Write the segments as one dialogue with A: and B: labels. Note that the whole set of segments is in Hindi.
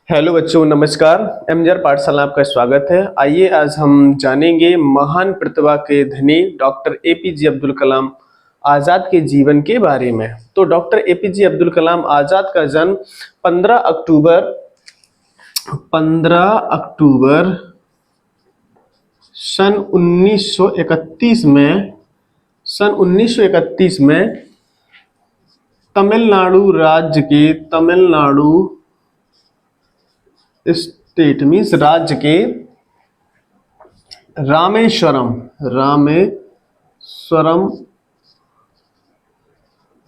A: हेलो बच्चों, नमस्कार। एमजीआर पाठशाला आपका स्वागत है। आइए आज हम जानेंगे महान प्रतिभा के धनी डॉक्टर एपीजे अब्दुल कलाम आज़ाद के जीवन के बारे में। तो डॉक्टर एपीजे अब्दुल कलाम आज़ाद का जन्म 15 अक्टूबर सन 1931 में तमिलनाडु स्टेट मीन्स राज्य के रामेश्वरम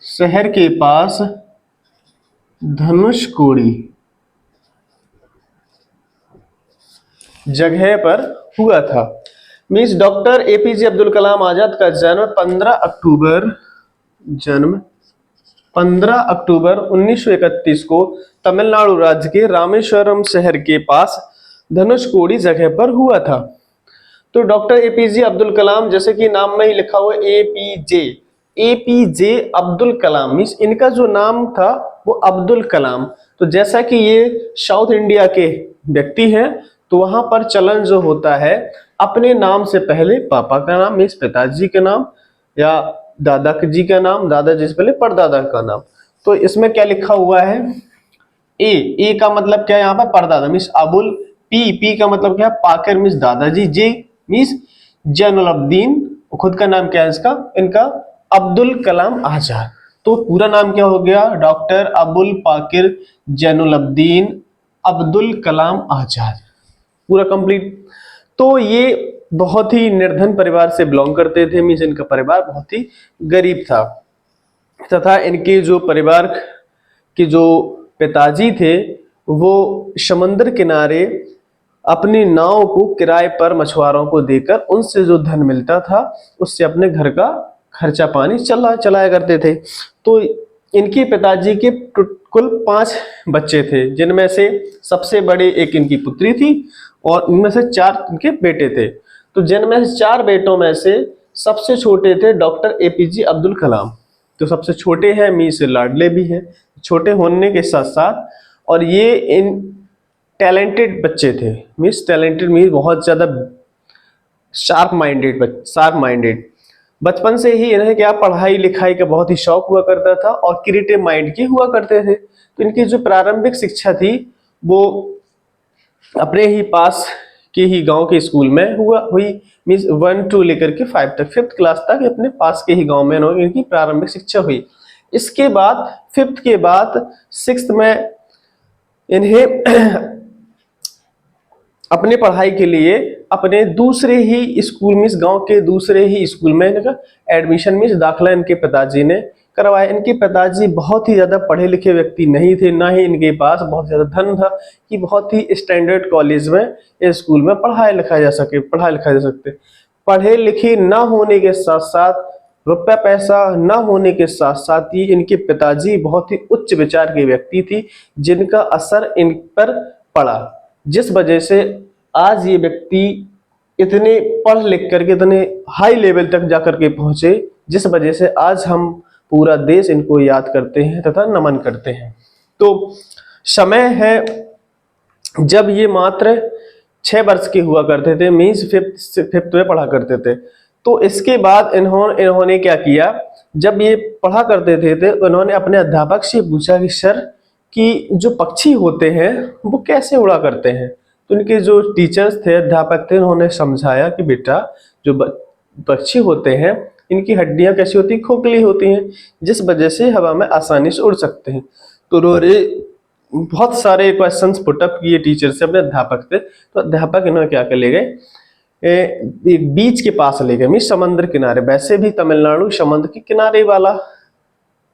A: शहर के पास धनुषकोडी जगह पर हुआ था। Means doctor APJ Abdul Kalam Azad का जन्म 15 अक्टूबर 1931 को तमिलनाडु राज्य के रामेश्वरम शहर के पास धनुषकोडी जगह पर हुआ था। तो डॉक्टर एपीजे अब्दुल कलाम, जैसे कि नाम में ही लिखा हुआ एपीजे अब्दुल कलाम, मीन्स इनका जो नाम था वो अब्दुल कलाम। तो जैसा कि ये साउथ इंडिया के व्यक्ति हैं, तो वहां पर चलन जो होता है अपने नाम से पहले पापा का नाम मीन्स पिताजी के नाम या दादाजी का नाम, दादाजी से पहले परदादा का नाम। तो इसमें क्या लिखा हुआ है, ए का मतलब क्या है यहाँ पर परदादा मीन्स अबुल, पी का मतलब क्या है पाकर मीन्स दादाजी, जे मीन्स जैनुलब्दीन, खुद का नाम क्या है इनका अब्दुल कलाम आजाद। तो पूरा नाम क्या हो गया, डॉक्टर अबुल पाकिर जैनुलब्दीन अब्दुल कलाम आजाद, पूरा कंप्लीट। तो ये बहुत ही निर्धन परिवार से बिलोंग करते थे, मीन्स इनका परिवार बहुत ही गरीब था तथा इनके जो परिवार के जो पिताजी थे वो समुद्र किनारे अपनी नाव को किराए पर मछुआरों को देकर उनसे जो धन मिलता था उससे अपने घर का खर्चा पानी चलाया करते थे। तो इनके पिताजी के कुल 5 बच्चे थे, जिनमें से सबसे बड़े एक इनकी पुत्री थी और इनमें से 4 इनके बेटे थे। तो जिनमें से 4 बेटों में से सबसे छोटे थे डॉक्टर एपीजे अब्दुल कलाम। तो सबसे छोटे हैं मीन्स लाडले भी हैं, छोटे होने के साथ साथ, और ये इन टैलेंटेड बच्चे थे, मीन्स टैलेंटेड मीन्स बहुत ज्यादा शार्प माइंडेड। बचपन से ही इन्हें क्या पढ़ाई लिखाई का बहुत ही शौक हुआ करता था और क्रिएटिव माइंड के हुआ करते थे। तो इनकी जो प्रारंभिक शिक्षा थी वो अपने ही पास के ही गांव के स्कूल में हुई मीन्स 1 to लेकर के 5 तक, 5th क्लास तक अपने पास के ही गांव में इनकी प्रारंभिक शिक्षा हुई। इसके बाद 5th के बाद 6th में इन्हें अपने पढ़ाई के लिए अपने दूसरे ही स्कूल मीन्स गांव के दूसरे ही स्कूल में इनका एडमिशन मीन्स दाखिला इनके पिताजी ने करवाया। इनके पिताजी बहुत ही ज्यादा पढ़े लिखे व्यक्ति नहीं थे, ना ही इनके पास बहुत ज्यादा धन था कि बहुत ही स्टैंडर्ड कॉलेज में या स्कूल में पढ़ाई लिखा जा सकते। पढ़े लिखे ना होने के साथ साथ, रुपया पैसा ना होने के साथ साथ ही इनके पिताजी बहुत ही उच्च विचार के व्यक्ति थी, जिनका असर इन पर पड़ा, जिस वजह से आज ये व्यक्ति इतने पढ़ लिख करके इतने हाई लेवल तक जाकर के पहुंचे, जिस वजह से आज हम पूरा देश इनको याद करते हैं तथा नमन करते हैं। तो समय है जब ये मात्र 6 वर्ष के हुआ करते थे, मीन्स 5th में पढ़ा करते थे। तो इसके बाद इन्होंने क्या किया, जब ये पढ़ा करते थे तो इन्होंने अपने अध्यापक से पूछा कि सर कि जो पक्षी होते हैं वो कैसे उड़ा करते हैं। तो इनके जो टीचर्स थे, अध्यापक थे, उन्होंने समझाया कि बेटा जो पक्षी होते हैं इनकी हड्डियां कैसी होती हैं, खोखली होती हैं, जिस वजह से हवा में आसानी से उड़ सकते हैं। तो उन्होंने बहुत सारे क्वेश्चंस पुटअप किए टीचर से, अपने अध्यापक थे। तो अध्यापक इन्होंने क्या कर ले गए, एक बीच के पास ले गए मीन्स समुद्र किनारे। वैसे भी तमिलनाडु समुद्र के किनारे वाला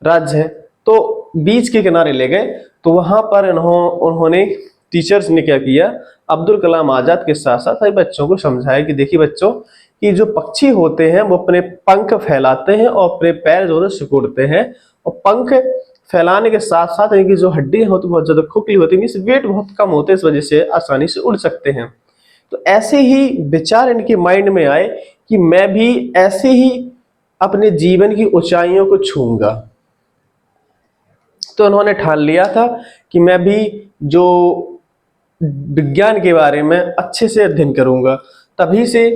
A: राज्य है, तो बीच के किनारे ले गए। तो वहां पर उन्होंने टीचर्स ने क्या किया, अब्दुल कलाम आजाद के साथ साथ बच्चों को समझाया कि देखिए बच्चों कि जो पक्षी होते हैं वो अपने पंख फैलाते हैं और अपने पैर जो सिकुड़ते हैं, और पंख फैलाने के साथ साथ इनकी जो हड्डी होती है बहुत ज्यादा खोखली होती है, वेट बहुत कम होते हैं, इस वजह से आसानी से उड़ सकते हैं। तो ऐसे ही विचार इनके माइंड में आए कि मैं भी ऐसे ही अपने जीवन की ऊंचाइयों को छूऊंगा। तो उन्होंने ठान लिया था कि मैं भी जो विज्ञान के बारे में अच्छे से अध्ययन करूंगा। तभी से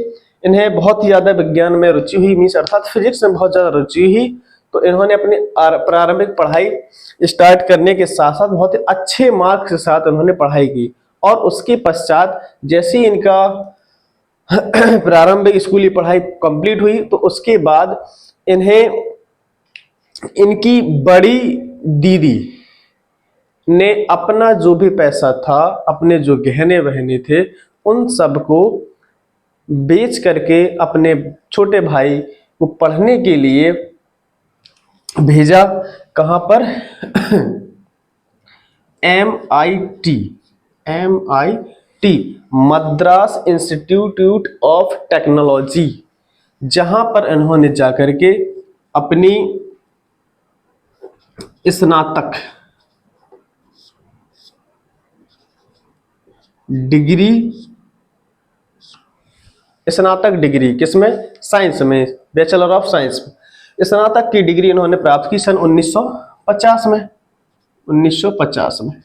A: इन्हें बहुत ही ज़्यादा विज्ञान में रुचि हुई, मीन्स अर्थात फिजिक्स में बहुत ज़्यादा रुचि हुई। तो इन्होंने अपनी प्रारंभिक पढ़ाई स्टार्ट करने के साथ साथ बहुत ही अच्छे मार्क्स के साथ उन्होंने पढ़ाई की। और उसके पश्चात जैसे ही इनका प्रारंभिक स्कूली पढ़ाई कंप्लीट हुई तो उसके बाद इन्हें इनकी बड़ी दीदी ने अपना जो भी पैसा था, अपने जो गहने वहने थे, उन सबको बेच करके अपने छोटे भाई को पढ़ने के लिए भेजा। कहाँ पर? MIT Madras institute of technology, जहां पर इन्होंने जाकर के अपनी स्नातक डिग्री किसमें? साइंस में, बैचलर ऑफ साइंस में स्नातक की डिग्री इन्होंने प्राप्त की सन 1950 में। 1950 में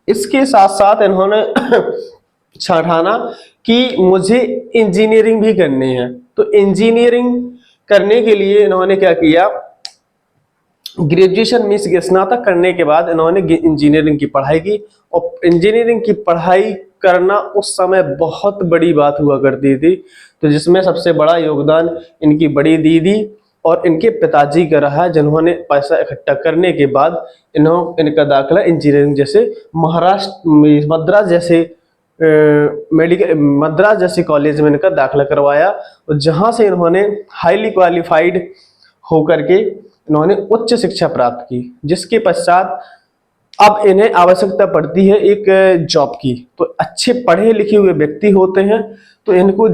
A: इसके साथ साथ इन्होंने ठाना कि मुझे इंजीनियरिंग भी करनी है। तो इंजीनियरिंग करने के लिए इन्होंने क्या किया? ग्रेजुएशन मीन्स स्नातक करने के बाद इन्होंने इंजीनियरिंग की पढ़ाई की। और इंजीनियरिंग की पढ़ाई करना उस समय बहुत बड़ी बात हुआ करती थी। तो जिसमें सबसे बड़ा योगदान इनकी बड़ी दीदी और इनके पिताजी का रहा, जिन्होंने पैसा इकट्ठा करने के बाद इनका दाखिला इंजीनियरिंग जैसे मद्रास जैसे कॉलेज में इनका दाखिला करवाया। और जहां से इन्होंने हाईली क्वालिफाइड होकर के इन्होंने उच्च शिक्षा प्राप्त की, जिसके पश्चात अब इन्हें आवश्यकता पड़ती है एक जॉब की। तो अच्छे पढ़े लिखे हुए व्यक्ति होते हैं तो इनको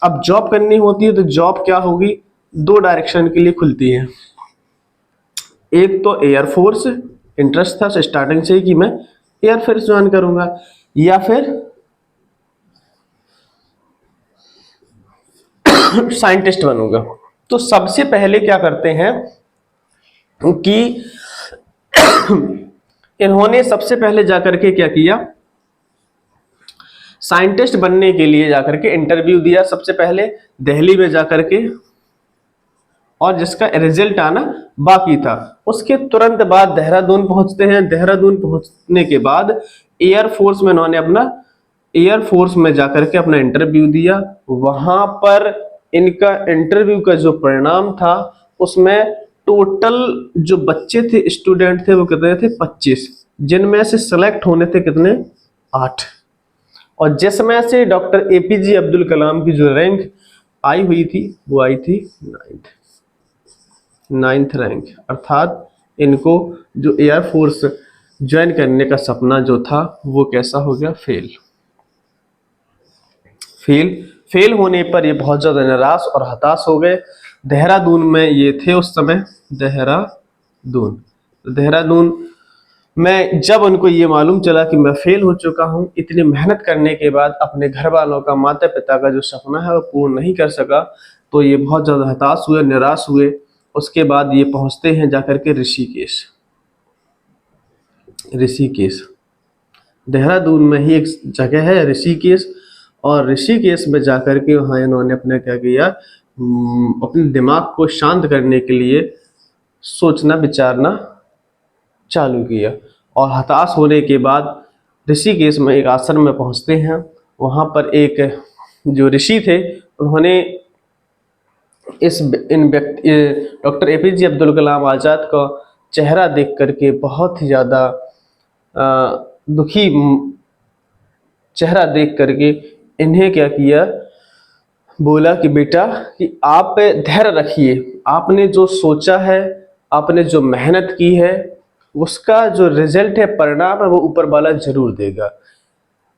A: अब जॉब करनी होती है। तो जॉब क्या होगी? 2 डायरेक्शन के लिए खुलती है। एक तो एयरफोर्स, इंटरेस्ट था स्टार्टिंग से ही कि मैं एयरफोर्स ज्वाइन करूंगा, या फिर साइंटिस्ट बनूंगा। तो सबसे पहले क्या करते हैं कि इन्होंने सबसे पहले जाकर के क्या किया? साइंटिस्ट बनने के लिए जाकर के इंटरव्यू दिया सबसे पहले दिल्ली में जाकर के, और जिसका रिजल्ट आना बाकी था। उसके तुरंत बाद देहरादून पहुंचते हैं। देहरादून पहुंचने के बाद एयरफोर्स में इन्होंने एयरफोर्स में जाकर के अपना इंटरव्यू दिया। वहां पर इनका इंटरव्यू का जो परिणाम था उसमें टोटल जो बच्चे थे, स्टूडेंट थे, वो कितने थे? 25, जिनमें से सिलेक्ट होने थे कितने? 8। और जिसमें से डॉक्टर APJ अब्दुल कलाम की जो रैंक आई हुई थी वो आई थी 9th रैंक। अर्थात इनको जो एयरफोर्स ज्वाइन करने का सपना जो था वो कैसा हो गया? फेल होने पर ये बहुत ज्यादा निराश और हताश हो गए। देहरादून में ये थे उस समय, देहरादून में जब उनको ये मालूम चला कि मैं फेल हो चुका हूँ, इतनी मेहनत करने के बाद अपने घर वालों का, माता पिता का जो सपना है वो पूर्ण नहीं कर सका, तो ये बहुत ज़्यादा हताश हुए, निराश हुए। उसके बाद ये पहुँचते हैं जाकर के ऋषिकेश। देहरादून में ही एक जगह है ऋषिकेश, और ऋषिकेश में जाकर के वहाँ इन्होंने अपने क्या किया? अपने दिमाग को शांत करने के लिए सोचना विचारना चालू किया। और हताश होने के बाद ऋषिकेश में एक आश्रम में पहुंचते हैं। वहां पर एक जो ऋषि थे उन्होंने डॉक्टर APJ अब्दुल कलाम आज़ाद का चेहरा देख करके बहुत ही ज़्यादा दुखी चेहरा देख करके इन्हें क्या किया? बोला कि बेटा कि आप धैर्य रखिए, आपने जो सोचा है, आपने जो मेहनत की है, उसका जो रिजल्ट है, परिणाम है, वो ऊपर वाला जरूर देगा।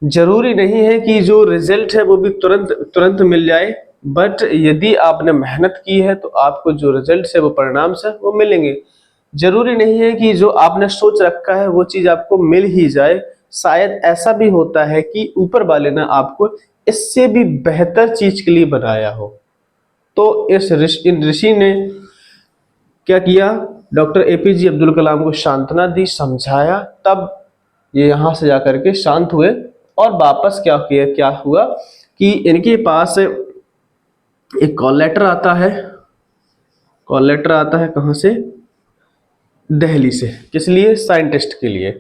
A: जरूरी नहीं है कि जो रिजल्ट है वो भी तुरंत मिल जाए, बट यदि आपने मेहनत की है तो आपको जो रिजल्ट है, वो परिणाम से वो मिलेंगे। जरूरी नहीं है कि जो आपने सोच रखा है वो चीज आपको मिल ही जाए। शायद ऐसा भी होता है कि ऊपर वाले ने आपको इससे भी बेहतर चीज के लिए बनाया हो। तो इन ऋषि ने क्या किया? डॉक्टर APJ अब्दुल कलाम को सांत्वना दी, समझाया, तब ये यहाँ से जाकर के शांत हुए और वापस क्या हुआ कि इनके पास एक कॉल लेटर आता है। कॉल लेटर आता है कहाँ से? दिल्ली से। किस लिए? साइंटिस्ट के लिए।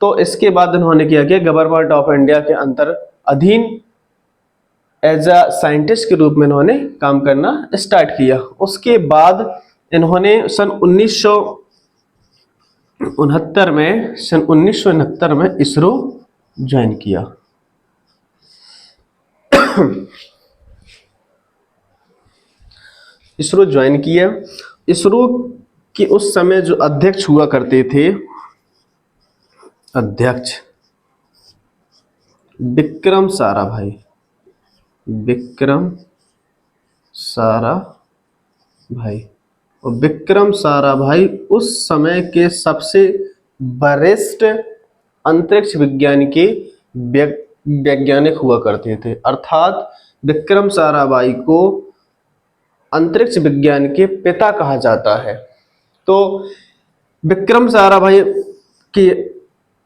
A: तो इसके बाद इन्होंने क्या किया, गवर्नमेंट ऑफ इंडिया के अंतर अधीन एज अ साइंटिस्ट के रूप में इन्होंने काम करना स्टार्ट किया। उसके बाद इन्होंने सन 1969 में इसरो ज्वाइन किया। इसरो ज्वाइन किया। इसरो के उस समय जो अध्यक्ष हुआ करते थे, अध्यक्ष विक्रम साराभाई। विक्रम साराभाई। और विक्रम साराभाई उस समय के सबसे वरिष्ठ अंतरिक्ष विज्ञान के वैज्ञानिक हुआ करते थे। अर्थात विक्रम साराभाई को अंतरिक्ष विज्ञान के पिता कहा जाता है। तो विक्रम साराभाई के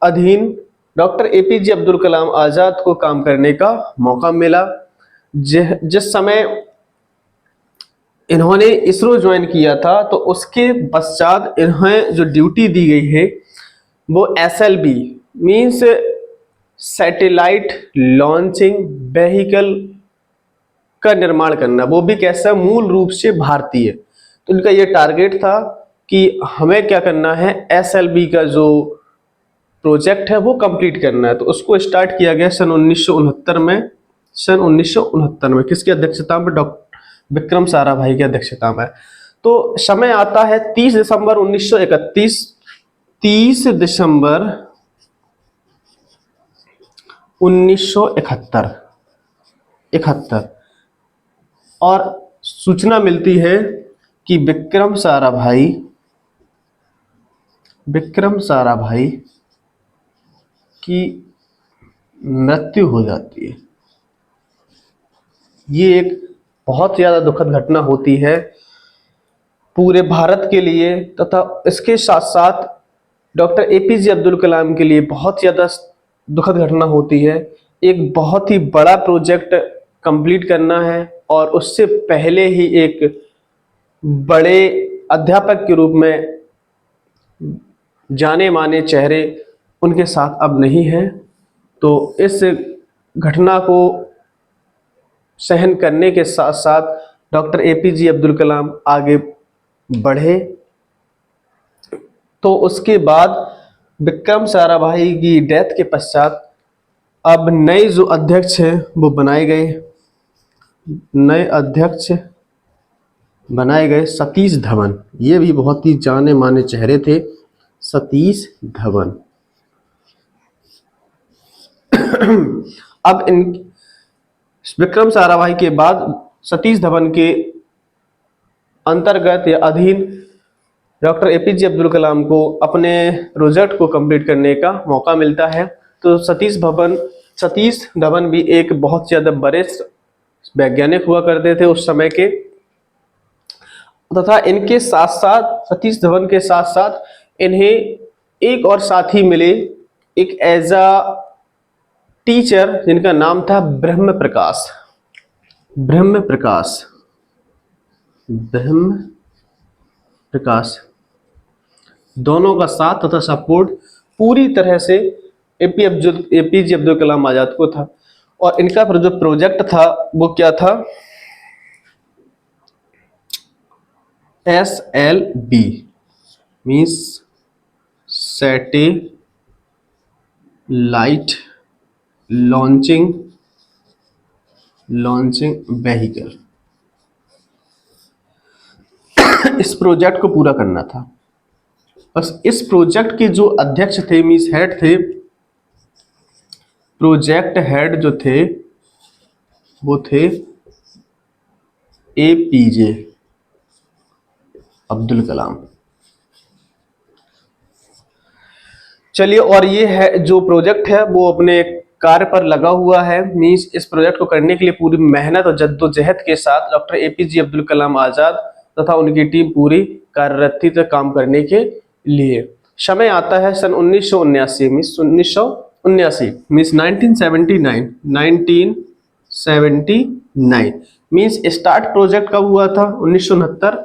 A: अधीन डॉक्टर एपीजे अब्दुल कलाम आजाद को काम करने का मौका मिला। जिस समय इन्होंने इसरो ज्वाइन किया था तो उसके पश्चात इन्हें जो ड्यूटी दी गई है वो SLV means satellite launching vehicle का निर्माण करना, वो भी कैसा? मूल रूप से भारतीय। तो इनका ये टारगेट था कि हमें क्या करना है, SLV का जो प्रोजेक्ट है वो कंप्लीट करना है। तो उसको स्टार्ट किया गया सन 1969 में। सन 1969 में किसकी अध्यक्षता में? डॉक्टर विक्रम साराभाई की अध्यक्षता में। तो समय आता है 30 दिसंबर 1931। 30 दिसंबर 1971 और सूचना मिलती है कि विक्रम साराभाई की मृत्यु हो जाती है। ये एक बहुत ज्यादा दुखद घटना होती है पूरे भारत के लिए, तथा इसके साथ साथ डॉक्टर एपीजे अब्दुल कलाम के लिए बहुत ज्यादा दुखद घटना होती है। एक बहुत ही बड़ा प्रोजेक्ट कंप्लीट करना है और उससे पहले ही एक बड़े अध्यापक के रूप में जाने माने चेहरे उनके साथ अब नहीं हैं। तो इस घटना को सहन करने के साथ साथ डॉक्टर एपीजे अब्दुल कलाम आगे बढ़े। तो उसके बाद विक्रम साराभाई की डेथ के पश्चात अब नए जो अध्यक्ष हैं वो बनाए गए। नए अध्यक्ष बनाए गए सतीश धवन। ये भी बहुत ही जाने माने चेहरे थे, सतीश धवन। अब इन विक्रम साराभाई के बाद सतीश धवन के अंतर्गत या अधीन डॉक्टर एपीजे अब्दुल कलाम को अपने प्रोजेक्ट को कंप्लीट करने का मौका मिलता है। तो सतीश धवन भी एक बहुत ज्यादा वरिष्ठ वैज्ञानिक हुआ करते थे उस समय के, तथा इनके साथ साथ सतीश धवन के साथ साथ इन्हें एक और साथी मिले, एक एज अ टीचर जिनका नाम था ब्रह्म प्रकाश। दोनों का साथ तथा सपोर्ट पूरी तरह से एपीजे अब्दुल कलाम आजाद को था। और इनका जो प्रोजेक्ट था वो क्या था? SLV means satellite launching vehicle. इस प्रोजेक्ट को पूरा करना था। बस इस प्रोजेक्ट के जो अध्यक्ष थे मीन्स हेड थे, प्रोजेक्ट हेड जो थे वो थे एपीजे अब्दुल कलाम। चलिए, और ये है जो प्रोजेक्ट है वो अपने कार्य पर लगा हुआ है। मीन्स इस प्रोजेक्ट को करने के लिए पूरी मेहनत और जद्दोजहद के साथ डॉक्टर एपीजे अब्दुल कलाम आजाद तथा उनकी टीम पूरी कार्यरत थी काम करने के लिए। समय आता है सन 1979 में, 1979 मीन्स 1979 मीन्स स्टार्ट प्रोजेक्ट कब हुआ था 1969,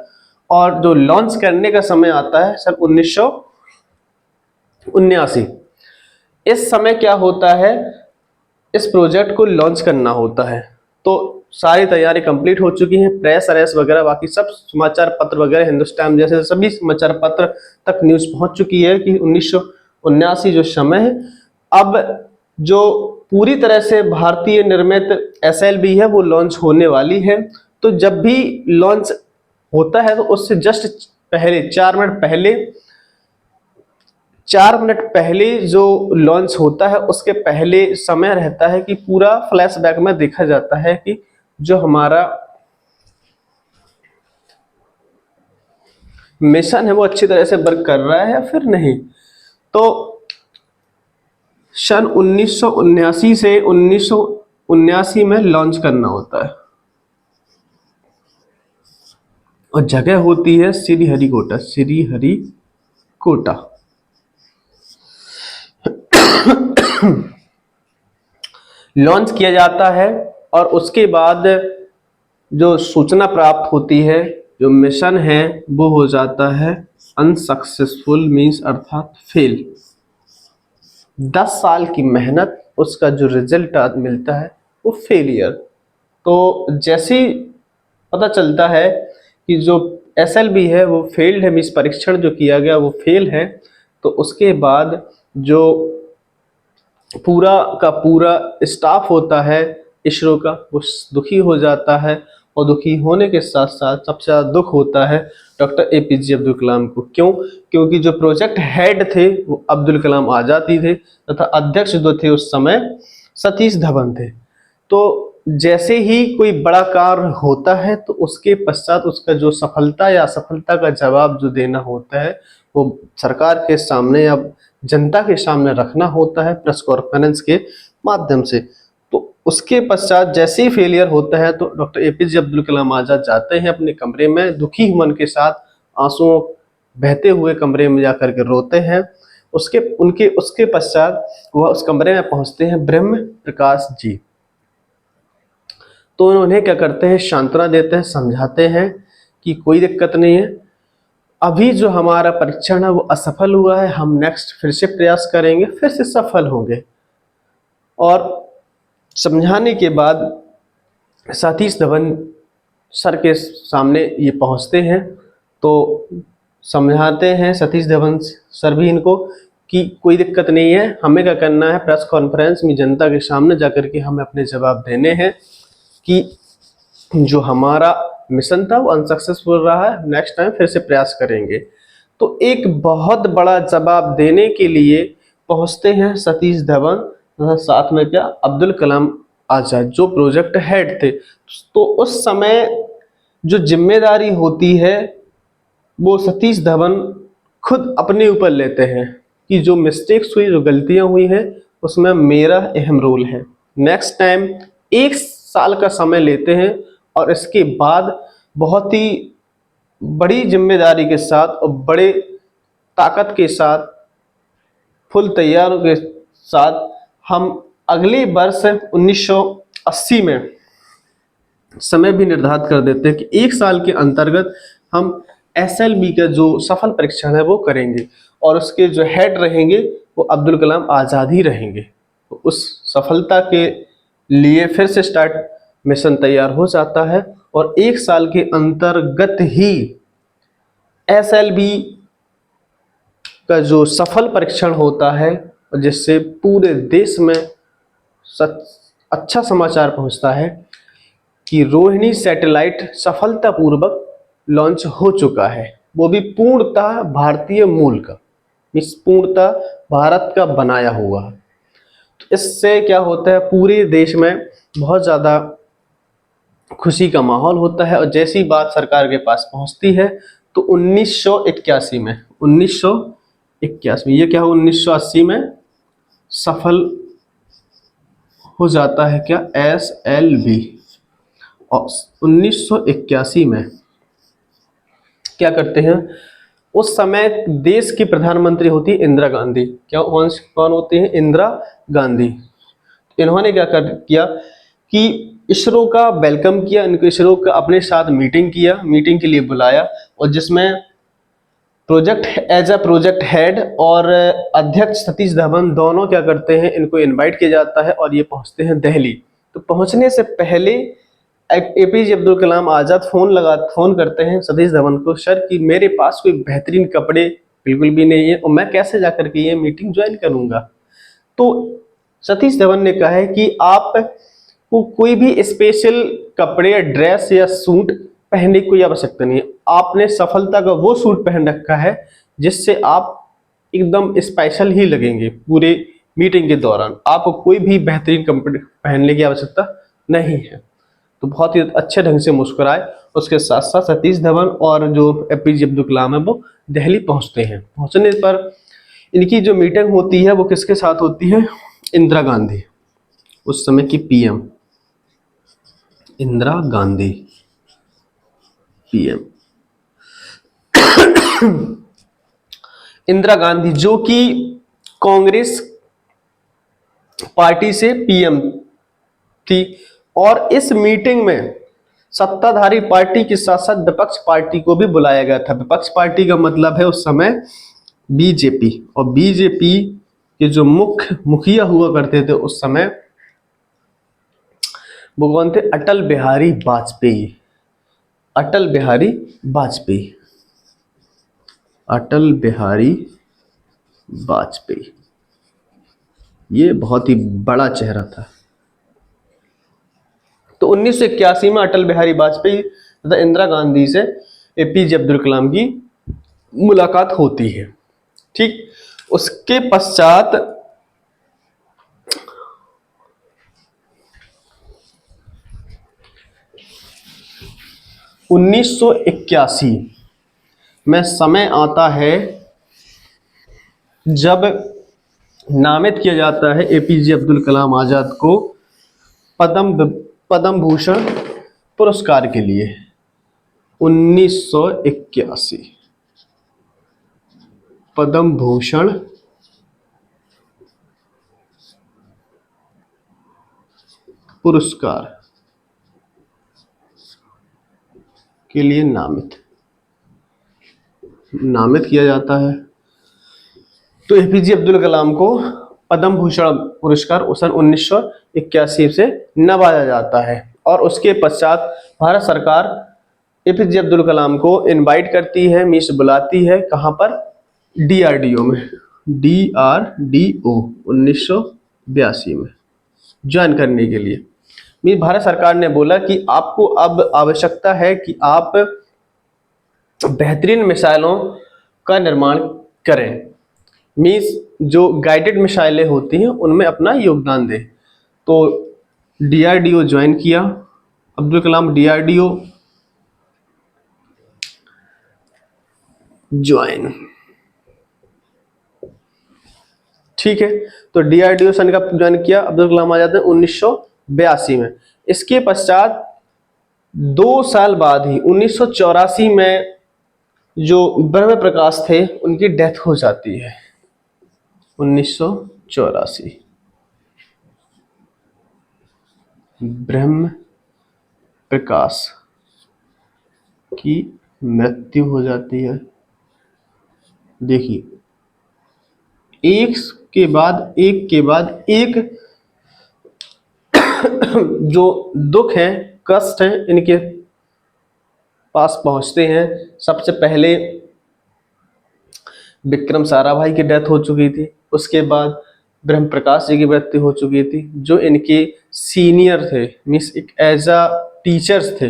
A: और जो लॉन्च करने का समय आता है सन 1979। इस समय क्या होता है, इस प्रोजेक्ट को लॉन्च करना होता है, तो सारी तैयारी कंप्लीट हो चुकी है, प्रेस अरेस वगैरह बाकी सब समाचार पत्र वगैरह हिंदुस्तान जैसे सभी समाचार पत्र तक न्यूज पहुंच चुकी है कि 1979 जो समय है, अब जो पूरी तरह से भारतीय निर्मित SLV है वो लॉन्च होने वाली है। तो जब भी लॉन्च होता है तो उससे जस्ट पहले 4 मिनट पहले जो लॉन्च होता है उसके पहले समय रहता है कि पूरा फ्लैशबैक में देखा जाता है कि जो हमारा मिशन है वो अच्छी तरह से वर्क कर रहा है या फिर नहीं। तो सन 1979 से 1979 में लॉन्च करना होता है और जगह होती है श्रीहरिकोटा। लॉन्च किया जाता है और उसके बाद जो सूचना प्राप्त होती है, जो मिशन है वो हो जाता है अनसक्सेसफुल मीन्स अर्थात फेल। 10 साल की मेहनत, उसका जो रिजल्ट मिलता है वो फेलियर। तो जैसे ही पता चलता है कि जो SLV है वो फेल्ड है, मीन्स परीक्षण जो किया गया वो फेल है, तो उसके बाद जो पूरा का पूरा स्टाफ होता है इसरो का वो दुखी हो जाता है, और दुखी होने के साथ साथ सबसे ज़्यादा दुख होता है डॉक्टर APJ अब्दुल कलाम को। क्यों? क्योंकि जो प्रोजेक्ट हेड थे वो अब्दुल कलाम आज़ाद ही थे तथा अध्यक्ष जो थे उस समय सतीश धवन थे। तो जैसे ही कोई बड़ा कार्य होता है तो उसके पश्चात उसका जो सफलता या असफलता का जवाब जो देना होता है वो सरकार के सामने या जनता के सामने रखना होता है प्रेस कॉन्फ्रेंस के माध्यम से। तो उसके पश्चात जैसे ही फेलियर होता है तो डॉक्टर APJ अब्दुल कलाम आज़ाद जाते हैं अपने कमरे में दुखी मन के साथ, आंसुओं बहते हुए कमरे में जाकर के रोते हैं। उसके पश्चात वह उस कमरे में पहुंचते हैं ब्रह्म प्रकाश जी। तो उन्हें क्या करते हैं, सांत्वना देते हैं, समझाते हैं कि कोई दिक्कत नहीं है, अभी जो हमारा परीक्षण है वो असफल हुआ है, हम नेक्स्ट फिर से प्रयास करेंगे, फिर से सफल होंगे। और समझाने के बाद सतीश धवन सर के सामने ये पहुंचते हैं, तो समझाते हैं सतीश धवन सर भी इनको कि कोई दिक्कत नहीं है, हमें क्या करना है, प्रेस कॉन्फ्रेंस में जनता के सामने जाकर के हमें अपने जवाब देने हैं कि जो हमारा मिशन था वो अनसक्सेसफुल रहा है, नेक्स्ट टाइम फिर से प्रयास करेंगे। तो एक बहुत बड़ा जवाब देने के लिए पहुंचते हैं सतीश धवन तथा साथ में क्या अब्दुल कलाम आजाद जो प्रोजेक्ट हेड थे। तो उस समय जो जिम्मेदारी होती है वो सतीश धवन खुद अपने ऊपर लेते हैं कि जो मिस्टेक्स हुई, जो गलतियां हुई हैं उसमें मेरा अहम रोल है। नेक्स्ट टाइम 1 साल का समय लेते हैं और इसके बाद बहुत ही बड़ी जिम्मेदारी के साथ और बड़े ताकत के साथ, फुल तैयारों के साथ हम अगले वर्ष 1980 में समय भी निर्धारित कर देते हैं कि 1 साल के अंतर्गत हम SLV का जो सफल परीक्षण है वो करेंगे और उसके जो हेड रहेंगे वो अब्दुल कलाम आज़ाद ही रहेंगे। तो उस सफलता के लिए फिर से स्टार्ट मिशन तैयार हो जाता है और 1 साल के अंतर्गत ही SLV का जो सफल परीक्षण होता है जिससे पूरे देश में अच्छा समाचार पहुंचता है कि रोहिणी सैटेलाइट सफलतापूर्वक लॉन्च हो चुका है, वो भी पूर्णतः भारतीय मूल का, इस पूर्णतः भारत का बनाया हुआ। तो इससे क्या होता है, पूरे देश में बहुत ज़्यादा खुशी का माहौल होता है। और जैसी बात सरकार के पास पहुंचती है तो 1981 में ये क्या हो 1980 में सफल हो जाता है क्या SLV। और 1981 में क्या करते हैं, उस समय देश की प्रधानमंत्री होती है इंदिरा गांधी। क्या कौन होती है? इंदिरा गांधी। इन्होंने क्या किया कि इसरो का वेलकम किया, इनको इसरो का अपने साथ मीटिंग किया, मीटिंग के लिए बुलाया, और जिसमें प्रोजेक्ट हेड और अध्यक्ष सतीश धवन दोनों क्या करते हैं, इनको इनवाइट किया जाता है और ये पहुंचते हैं दिल्ली। तो पहुंचने से पहले एपीजे अब्दुल कलाम आजाद फोन करते हैं सतीश धवन को, सर कि मेरे पास कोई बेहतरीन कपड़े बिल्कुल भी नहीं है और मैं कैसे जाकर के ये मीटिंग ज्वाइन करूंगा। तो सतीश धवन ने कहा है कि आप को कोई भी स्पेशल कपड़े या ड्रेस या सूट पहनने की कोई आवश्यकता नहीं है, आपने सफलता का वो सूट पहन रखा है जिससे आप एकदम स्पेशल ही लगेंगे पूरे मीटिंग के दौरान, आपको कोई भी बेहतरीन कपड़े पहनने की आवश्यकता नहीं है। तो बहुत ही अच्छे ढंग से मुस्कुराए। उसके साथ साथ सतीश धवन और जो एपीजे अब्दुल कलाम है वो दिल्ली पहुंचते हैं। पहुंचने पर इनकी जो मीटिंग होती है वो किसके साथ होती है? इंदिरा गांधी, उस समय की पीएम इंदिरा गांधी, पीएम इंदिरा गांधी जो कि कांग्रेस पार्टी से पीएम थी। और इस मीटिंग में सत्ताधारी पार्टी के साथ साथ विपक्ष पार्टी को भी बुलाया गया था। विपक्ष पार्टी का मतलब है उस समय बीजेपी, और बीजेपी के जो मुखिया हुआ करते थे उस समय वो कौन थे? अटल बिहारी वाजपेयी। अटल बिहारी वाजपेयी, अटल बिहारी वाजपेयी, ये बहुत ही बड़ा चेहरा था। तो 1981 में अटल बिहारी वाजपेयी तथा इंदिरा गांधी से एपीजे अब्दुल कलाम की मुलाकात होती है। ठीक, उसके पश्चात 1981 में समय आता है जब नामित किया जाता है एपीजे अब्दुल कलाम आजाद को पद्म भूषण पुरस्कार के लिए। 1981 पद्म भूषण पुरस्कार के लिए नामित किया जाता है। तो एपीजे अब्दुल कलाम को पद्म भूषण पुरस्कार सन 1981 से नवाजा जाता है। और उसके पश्चात भारत सरकार एपीजे अब्दुल कलाम को इनवाइट करती है, मीन्स बुलाती है, कहां पर? डीआरडीओ में, डीआरडीओ 1982 में ज्वाइन करने के लिए। मीन्स भारत सरकार ने बोला कि आपको अब आवश्यकता है कि आप बेहतरीन मिसाइलों का निर्माण करें, मीन्स जो गाइडेड मिसाइलें होती हैं उनमें अपना योगदान दें। तो डीआरडीओ ज्वाइन किया अब्दुल कलाम, डीआरडीओ ज्वाइन। ठीक है, तो डीआरडीओ सन का ज्वाइन किया अब्दुल कलाम आजाद ने 1982 में। इसके पश्चात 2 साल बाद ही 1984 में जो ब्रह्म प्रकाश थे उनकी डेथ हो जाती है। 1984 ब्रह्म प्रकाश की मृत्यु हो जाती है। देखिए, एक के बाद एक जो दुख है, कष्ट है, इनके पास पहुंचते हैं। सबसे पहले विक्रम साराभाई की डेथ हो चुकी थी, उसके बाद ब्रह्म प्रकाश जी की मृत्यु हो चुकी थी, जो इनके सीनियर थे, मीन्स एक एज अ टीचर्स थे,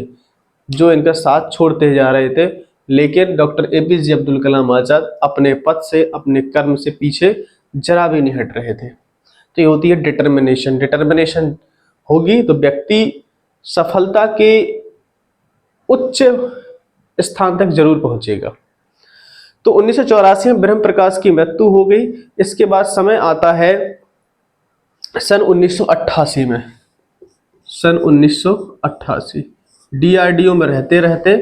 A: जो इनका साथ छोड़ते जा रहे थे। लेकिन डॉक्टर एपीजे अब्दुल कलाम आजाद अपने पद से, अपने कर्म से पीछे जरा भी नहीं हट रहे थे। तो ये होती है डिटर्मिनेशन। डिटर्मिनेशन होगी तो व्यक्ति सफलता के उच्च स्थान तक जरूर पहुंचेगा। तो 1984 में ब्रह्म प्रकाश की मृत्यु हो गई। इसके बाद समय आता है सन 1988 में। सन 1988 डीआरडीओ में रहते रहते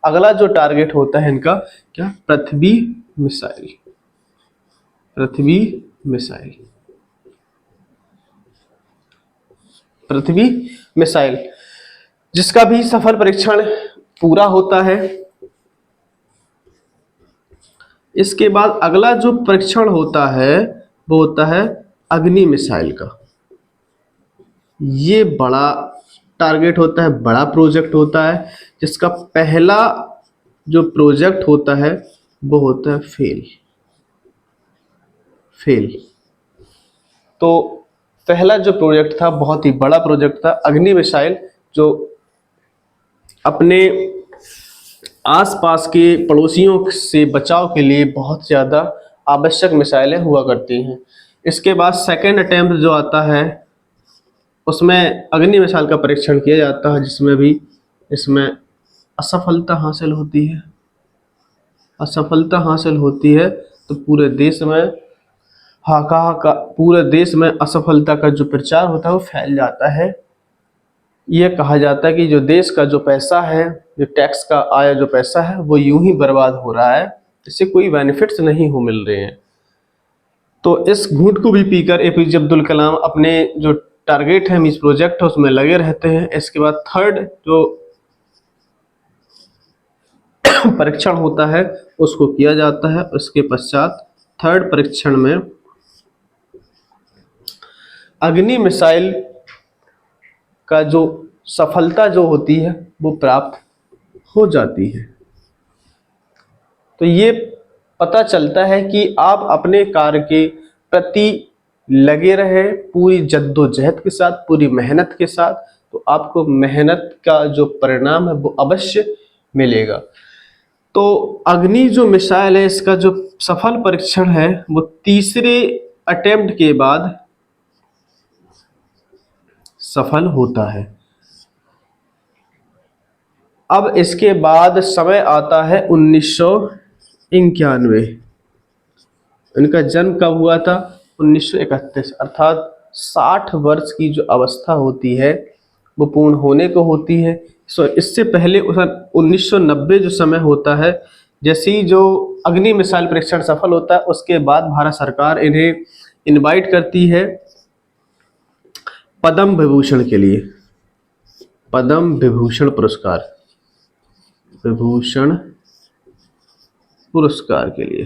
A: अगला जो टारगेट होता है इनका क्या, पृथ्वी मिसाइल। पृथ्वी मिसाइल, पृथ्वी मिसाइल, जिसका भी सफल परीक्षण पूरा होता है। इसके बाद अगला जो परीक्षण होता है वो होता है अग्नि मिसाइल का। ये बड़ा टारगेट होता है, बड़ा प्रोजेक्ट होता है, जिसका पहला जो प्रोजेक्ट होता है वो होता है फेल। फेल। तो पहला जो प्रोजेक्ट था बहुत ही बड़ा प्रोजेक्ट था अग्नि मिसाइल, जो अपने आसपास के पड़ोसियों से बचाव के लिए बहुत ज़्यादा आवश्यक मिसाइलें हुआ करती हैं। इसके बाद सेकेंड अटेम्प्ट जो आता है उसमें अग्नि मिसाइल का परीक्षण किया जाता है, जिसमें भी इसमें असफलता हासिल होती है। असफलता हासिल होती है तो पूरे देश में पूरे देश में असफलता का जो प्रचार होता है वो फैल जाता है। यह कहा जाता है कि जो देश का जो पैसा है, जो टैक्स का आया जो पैसा है वो यूं ही बर्बाद हो रहा है, इससे कोई बेनिफिट्स नहीं हो मिल रहे हैं। तो इस घूंट को भी पीकर एपीजे अब्दुल कलाम अपने जो टारगेट है, इस प्रोजेक्ट है, उसमें लगे रहते हैं। इसके बाद थर्ड जो परीक्षण होता है उसको किया जाता है। उसके पश्चात थर्ड परीक्षण में अग्नि मिसाइल का जो सफलता जो होती है वो प्राप्त हो जाती है। तो ये पता चलता है कि आप अपने कार्य के प्रति लगे रहे पूरी जद्दोजहद के साथ, पूरी मेहनत के साथ, तो आपको मेहनत का जो परिणाम है वो अवश्य मिलेगा। तो अग्नि जो मिसाइल है इसका जो सफल परीक्षण है वो तीसरे अटेम्प्ट के बाद सफल होता है। अब इसके बाद समय आता है 1991। इनका जन्म कब हुआ था? 1931, अर्थात 60 वर्ष की जो अवस्था होती है वो पूर्ण होने को होती है। इससे पहले 1990 जो समय होता है, जैसे ही जो अग्नि मिसाइल परीक्षण सफल होता है उसके बाद भारत सरकार इन्हें इनवाइट करती है पद्म विभूषण के लिए, पद्म विभूषण पुरस्कार, विभूषण पुरस्कार के लिए।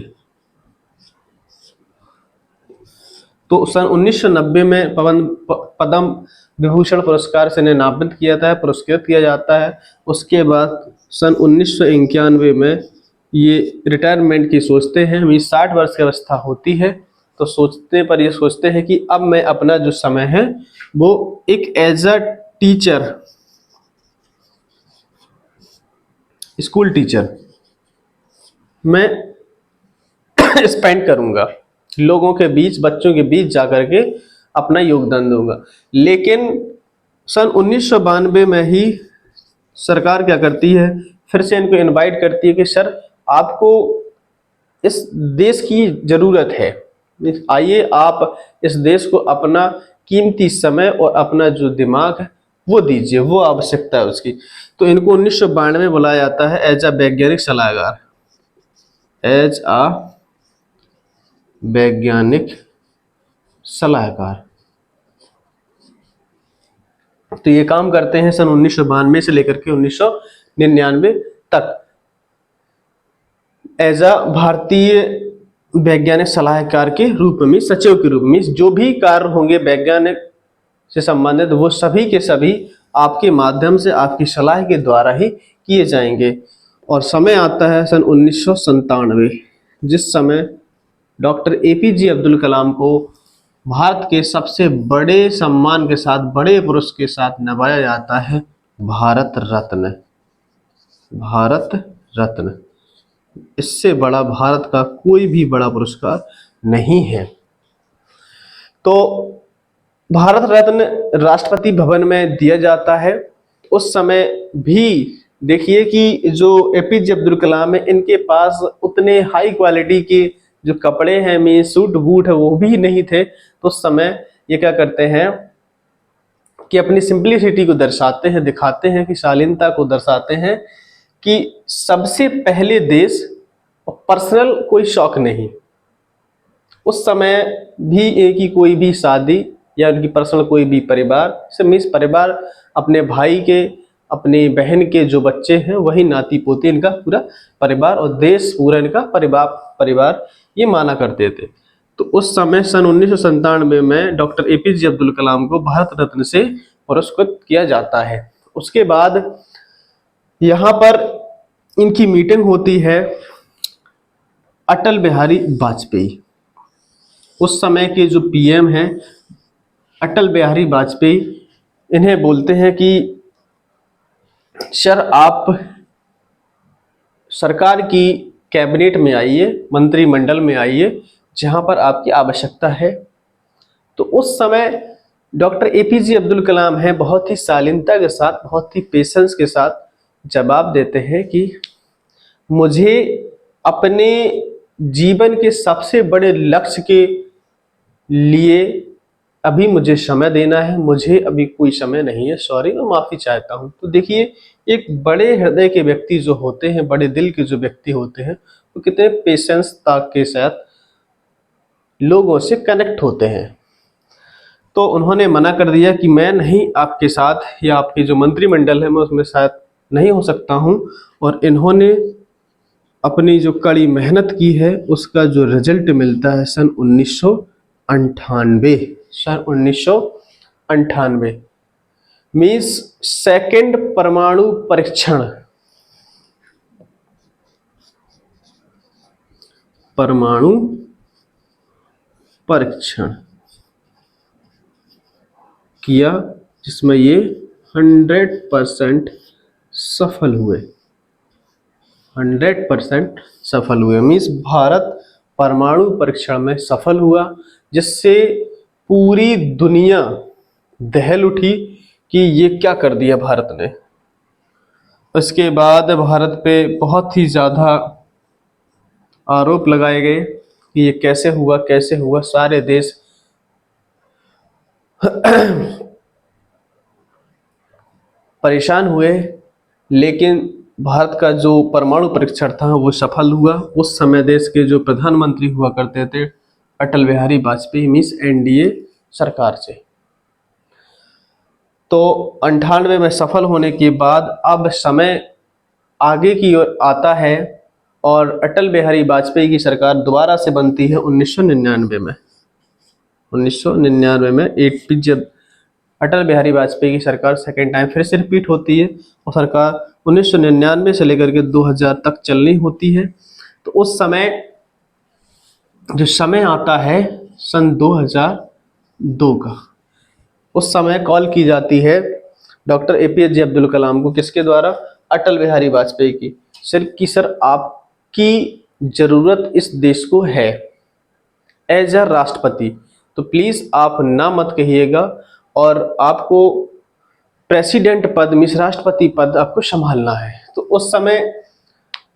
A: तो सन 1990 में पद्म विभूषण पुरस्कार से इन्हें नामित किया जाता है, पुरस्कृत किया जाता है। उसके बाद सन 1991 में ये रिटायरमेंट की सोचते हैं। अभी 60 वर्ष की अवस्था होती है, तो सोचते पर ये सोचते हैं कि अब मैं अपना जो समय है वो एक as a teacher, school teacher मैं स्पेंड करूंगा, लोगों के बीच, बच्चों के बीच जाकर के अपना योगदान दूंगा। लेकिन सन 1992 में ही सरकार क्या करती है, फिर से इनको इनवाइट करती है कि सर आपको इस देश की जरूरत है, आइए आप इस देश को अपना कीमती समय और अपना जो दिमाग है वो दीजिए, वो आवश्यकता है उसकी। तो इनको 1992 में बुलाया जाता है एज अ वैज्ञानिक सलाहकार, एज अ वैज्ञानिक सलाहकार। तो ये काम करते हैं सन 1992 से लेकर के 1999 तक एज अ भारतीय वैज्ञानिक सलाहकार के रूप में, सचिव के रूप में। जो भी कार्य होंगे वैज्ञानिक से संबंधित वो सभी के सभी आपके माध्यम से, आपकी सलाह के द्वारा ही किए जाएंगे। और समय आता है सन 1997, जिस समय डॉक्टर एपीजे अब्दुल कलाम को भारत के सबसे बड़े सम्मान के साथ, बड़े पुरस्कार के साथ नवाजा जाता है, भारत रत्न। भारत रत्न, इससे बड़ा भारत का कोई भी बड़ा पुरस्कार नहीं है। तो भारत रत्न राष्ट्रपति भवन में दिया जाता है। उस समय भी देखिए कि जो एपीजे अब्दुल कलाम है इनके पास उतने हाई क्वालिटी के जो कपड़े हैं, में सूट बूट है, वो भी नहीं थे। तो उस समय ये क्या करते हैं कि अपनी सिंप्लिसिटी को दर्शाते हैं, दिखाते हैं कि शालीनता को दर्शाते हैं कि सबसे पहले देश, पर्सनल कोई शौक नहीं। उस समय भी एक ही कोई भी शादी या उनकी पर्सनल कोई भी परिवार से मिस परिवार अपने भाई के, अपनी बहन के जो बच्चे हैं वही नाती पोते, इनका पूरा परिवार और देश पूरा इनका परिवार ये माना करते थे। तो उस समय सन 1997 में डॉक्टर APJ अब्दुल कलाम को भारत रत्न से पुरस्कृत किया जाता है। उसके बाद यहाँ पर इनकी मीटिंग होती है अटल बिहारी वाजपेयी। उस समय के जो PM हैं अटल बिहारी वाजपेयी, इन्हें बोलते हैं कि सर आप सरकार की कैबिनेट में आइए, मंत्रिमंडल में आइए, जहां पर आपकी आवश्यकता है। तो उस समय डॉक्टर APJ अब्दुल कलाम हैं बहुत ही शालीनता के साथ, बहुत ही पेशेंस के साथ जवाब देते हैं कि मुझे अपने जीवन के सबसे बड़े लक्ष्य के लिए अभी मुझे समय देना है, मुझे अभी कोई समय नहीं है, सॉरी, मैं माफ़ी चाहता हूँ। तो देखिए, एक बड़े हृदय के व्यक्ति जो होते हैं, बड़े दिल के जो व्यक्ति होते हैं, वो कितने पेशेंसता के साथ लोगों से कनेक्ट होते हैं। तो उन्होंने मना कर दिया कि मैं नहीं आपके साथ, या आपकी जो मंत्रिमंडल है मैं उसमें शायद नहीं हो सकता हूँ। और इन्होंने अपनी जो कड़ी मेहनत की है उसका जो रिजल्ट मिलता है सन 1998 मीन्स सेकंड परमाणु परीक्षण, किया, जिसमें ये 100% सफल हुए। 100% सफल हुए मीन्स भारत परमाणु परीक्षण में सफल हुआ, जिससे पूरी दुनिया दहल उठी कि ये क्या कर दिया भारत ने। उसके बाद भारत पे बहुत ही ज़्यादा आरोप लगाए गए कि ये कैसे हुआ। सारे देश परेशान हुए, लेकिन भारत का जो परमाणु परीक्षण था वो सफल हुआ। उस समय देश के जो प्रधानमंत्री हुआ करते थे अटल बिहारी वाजपेयी मीन्स NDA सरकार से। तो 98 में सफल होने के बाद अब समय आगे की ओर आता है और अटल बिहारी वाजपेयी की सरकार दोबारा से बनती है 1999 में। 1999 में APJ अटल बिहारी वाजपेयी की सरकार सेकेंड टाइम फिर से रिपीट होती है और सरकार 1999 से लेकर के 2000 तक चलनी होती है। तो उस समय जो समय आता है सन 2002 का, उस समय कॉल की जाती है डॉक्टर APJ अब्दुल कलाम को, किसके द्वारा? अटल बिहारी वाजपेयी की। सर आपकी ज़रूरत इस देश को है एज अ राष्ट्रपति, तो प्लीज़ आप ना मत कहिएगा और आपको प्रेसिडेंट पद मीन्स राष्ट्रपति पद आपको संभालना है। तो उस समय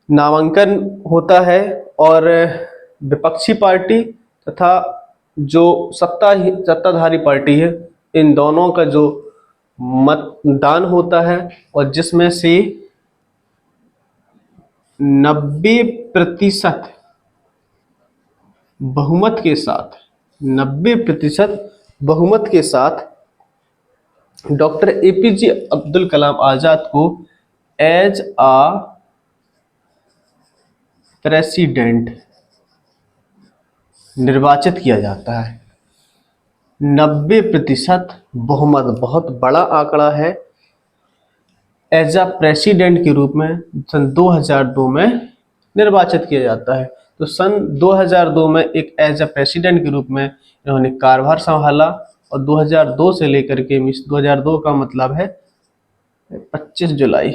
A: नामांकन होता है और विपक्षी पार्टी तथा जो सत्ताधारी पार्टी है, इन दोनों का जो मतदान होता है और जिसमें से 90% बहुमत के साथ 90% बहुमत के साथ डॉक्टर APJ अब्दुल कलाम आज़ाद को एज आ प्रेसिडेंट निर्वाचित किया जाता है। 90% बहुमत बहुत बड़ा आंकड़ा है। एज आ प्रेसिडेंट के रूप में सन 2002 में निर्वाचित किया जाता है। तो सन 2002 में एक एज आ प्रेसिडेंट के रूप में इन्होंने कार्यभार संभाला और 2002 से लेकर के 2002 का मतलब है 25 जुलाई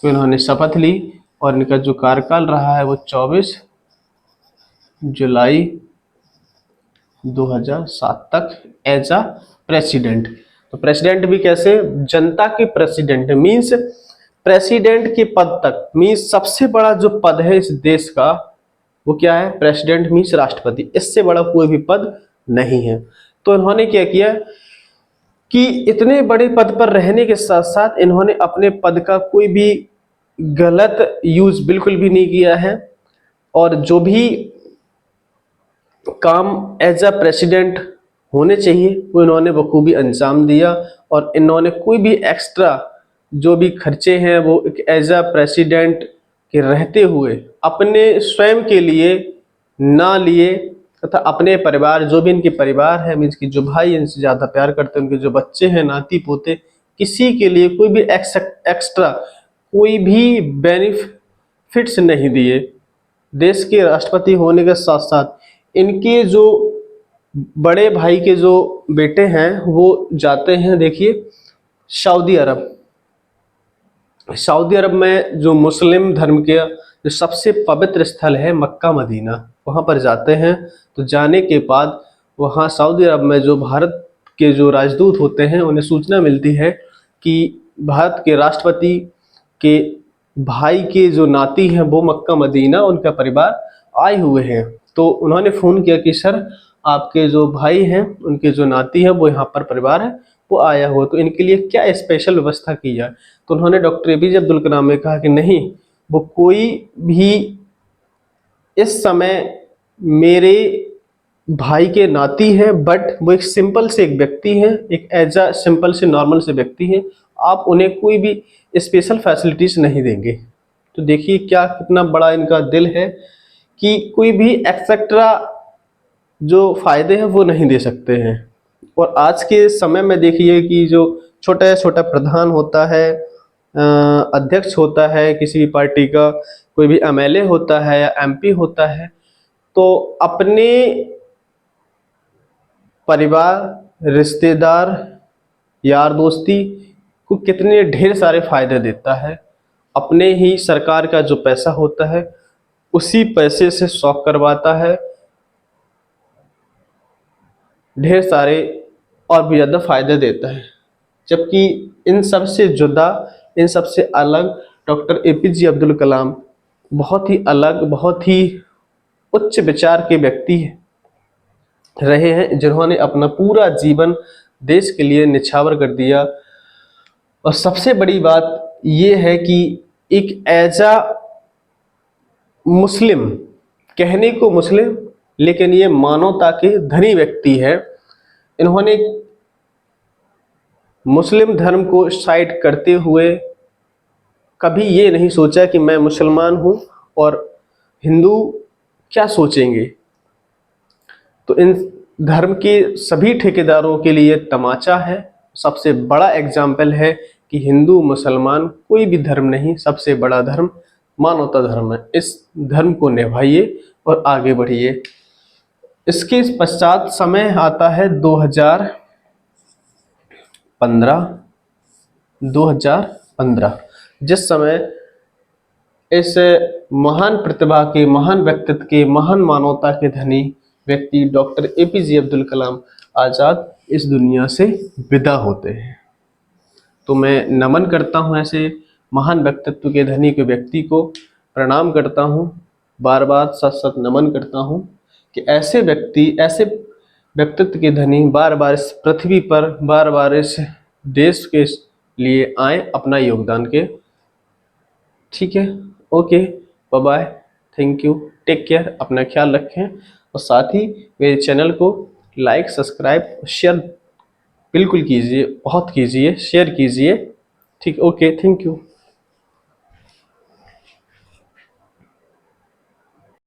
A: तो इन्होंने शपथ ली और इनका जो कार्यकाल रहा है वो 24 जुलाई 2007 तक एज आ प्रेसिडेंट। तो प्रेसिडेंट भी कैसे? जनता के प्रेसिडेंट मीन्स प्रेसिडेंट के पद तक मीन्स सबसे बड़ा जो पद है इस देश का वो क्या है? प्रेसिडेंट मीन्स राष्ट्रपति। इससे बड़ा कोई भी पद नहीं है। तो इन्होंने क्या किया कि इतने बड़े पद पर रहने के साथ साथ इन्होंने अपने पद का कोई भी गलत यूज बिल्कुल भी नहीं किया है, और जो भी काम एज अ प्रेसिडेंट होने चाहिए वो इन्होंने बखूबी अंजाम दिया। और इन्होंने कोई भी एक्स्ट्रा जो भी खर्चे हैं वो एक एज अ प्रेसिडेंट के रहते हुए अपने स्वयं के लिए ना लिए, तथा अपने परिवार, जो भी इनके परिवार है, मीन्स कि जो भाई इनसे ज़्यादा प्यार करते हैं, उनके जो बच्चे हैं, नाती पोते, किसी के लिए कोई भी एक्स्ट्रा कोई भी बेनिफिट्स नहीं दिए। देश के राष्ट्रपति होने के साथ साथ इनके जो बड़े भाई के जो बेटे हैं वो जाते हैं, देखिए, सऊदी अरब। सऊदी अरब में जो मुस्लिम धर्म के जो सबसे पवित्र स्थल है मक्का मदीना, वहाँ पर जाते हैं। तो जाने के बाद वहाँ सऊदी अरब में जो भारत के जो राजदूत होते हैं उन्हें सूचना मिलती है कि भारत के राष्ट्रपति के भाई के जो नाती हैं वो मक्का मदीना उनका परिवार आए हुए हैं। तो उन्होंने फ़ोन किया कि सर, आपके जो भाई हैं उनके जो नाती हैं वो यहाँ पर परिवार है वो आया हुआ, तो इनके लिए क्या स्पेशल व्यवस्था की जाए। तो उन्होंने डॉक्टर एपीजे अब्दुल कलाम ने कहा कि नहीं, वो कोई भी इस समय मेरे भाई के नाती हैं, बट वो एक सिंपल से एक व्यक्ति हैं, एक एज अ सिंपल से नॉर्मल से व्यक्ति हैं, आप उन्हें कोई भी स्पेशल फैसिलिटीज़ नहीं देंगे। तो देखिए क्या कितना बड़ा इनका दिल है कि कोई भी एक्सेट्रा जो फ़ायदे हैं वो नहीं दे सकते हैं। और आज के समय में देखिए कि जो छोटा छोटा प्रधान होता है, अध्यक्ष होता है किसी भी पार्टी का, कोई भी एमएलए होता है या एमपी होता है, तो अपने परिवार, रिश्तेदार, यार दोस्ती को कितने ढेर सारे फायदे देता है। अपने ही सरकार का जो पैसा होता है उसी पैसे से शौक करवाता है, ढेर सारे और भी ज़्यादा फायदे देता है। जबकि इन सब से जुदा, इन सब से अलग डॉक्टर एपीजे अब्दुल कलाम बहुत ही अलग, बहुत ही उच्च विचार के व्यक्ति रहे हैं, जिन्होंने अपना पूरा जीवन देश के लिए निछावर कर दिया। और सबसे बड़ी बात ये है कि एक एज अ मुस्लिम, कहने को मुस्लिम लेकिन ये मानवता के धनी व्यक्ति है। इन्होंने मुस्लिम धर्म को साइड करते हुए कभी ये नहीं सोचा कि मैं मुसलमान हूँ और हिंदू क्या सोचेंगे। तो इन धर्म के सभी ठेकेदारों के लिए तमाचा है। सबसे बड़ा एग्जाम्पल है कि हिंदू मुसलमान कोई भी धर्म नहीं, सबसे बड़ा धर्म मानवता धर्म है। इस धर्म को निभाइए और आगे बढ़िए। इसके पश्चात समय आता है 2015, जिस समय इस महान प्रतिभा के, महान व्यक्तित्व के, महान मानवता के धनी व्यक्ति डॉक्टर एपीजे अब्दुल कलाम आज़ाद इस दुनिया से विदा होते हैं। तो मैं नमन करता हूँ ऐसे महान व्यक्तित्व के धनी के व्यक्ति को, प्रणाम करता हूँ, बार बार सत सत नमन करता हूँ कि ऐसे व्यक्ति, ऐसे व्यक्तित्व के धनी बार बार इस पृथ्वी पर, बार बार इस देश के लिए आए अपना योगदान के। ठीक है, okay, bye bye, thank you, take care, अपना ख्याल रखें। और साथ ही मेरे चैनल को लाइक, सब्सक्राइब, शेयर बिल्कुल कीजिए, बहुत कीजिए, शेयर कीजिए। ठीक, ओके, थैंक यू।